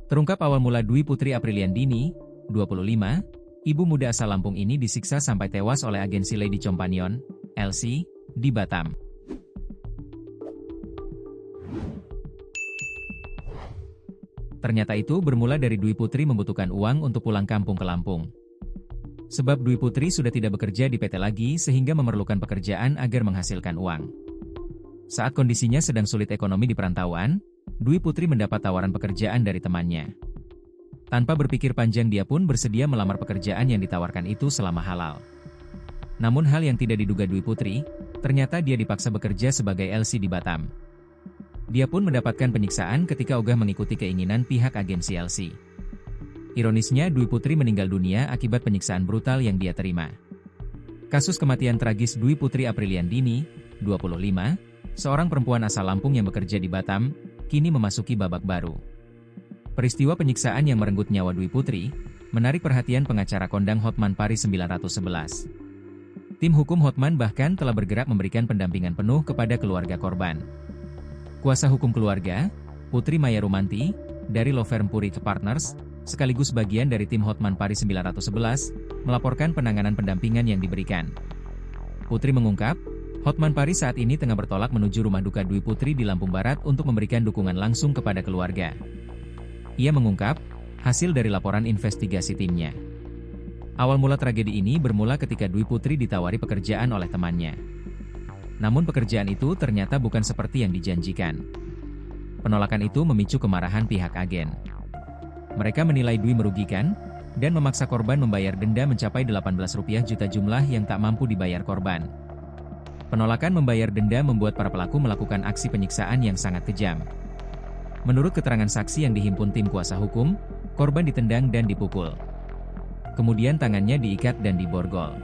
Terungkap awal mula Dwi Putri Apriliandini, 25, ibu muda asal Lampung ini disiksa sampai tewas oleh agensi Lady Companion, LC, di Batam. Ternyata itu bermula dari Dwi Putri membutuhkan uang untuk pulang kampung ke Lampung. Sebab Dwi Putri sudah tidak bekerja di PT lagi sehingga memerlukan pekerjaan agar menghasilkan uang. Saat kondisinya sedang sulit ekonomi di perantauan, Dwi Putri mendapat tawaran pekerjaan dari temannya. Tanpa berpikir panjang dia pun bersedia melamar pekerjaan yang ditawarkan itu selama halal. Namun hal yang tidak diduga Dwi Putri, ternyata dia dipaksa bekerja sebagai LC di Batam. Dia pun mendapatkan penyiksaan ketika ogah mengikuti keinginan pihak agensi LC. Ironisnya Dwi Putri meninggal dunia akibat penyiksaan brutal yang dia terima. Kasus kematian tragis Dwi Putri Apriliandini, 25, seorang perempuan asal Lampung yang bekerja di Batam, kini memasuki babak baru. Peristiwa penyiksaan yang merenggut nyawa Dwi Putri, menarik perhatian pengacara kondang Hotman Paris 911. Tim hukum Hotman bahkan telah bergerak memberikan pendampingan penuh kepada keluarga korban. Kuasa hukum keluarga, Putri Maya Rumanti, dari law firm Purity Partners, sekaligus bagian dari tim Hotman Paris 911, melaporkan penanganan pendampingan yang diberikan. Putri mengungkap, Hotman Paris saat ini tengah bertolak menuju rumah duka Dwi Putri di Lampung Barat untuk memberikan dukungan langsung kepada keluarga. Ia mengungkap, hasil dari laporan investigasi timnya. Awal mula tragedi ini bermula ketika Dwi Putri ditawari pekerjaan oleh temannya. Namun pekerjaan itu ternyata bukan seperti yang dijanjikan. Penolakan itu memicu kemarahan pihak agen. Mereka menilai Dwi merugikan, dan memaksa korban membayar denda mencapai Rp18 juta jumlah yang tak mampu dibayar korban. Penolakan membayar denda membuat para pelaku melakukan aksi penyiksaan yang sangat kejam. Menurut keterangan saksi yang dihimpun tim kuasa hukum, korban ditendang dan dipukul. Kemudian tangannya diikat dan diborgol.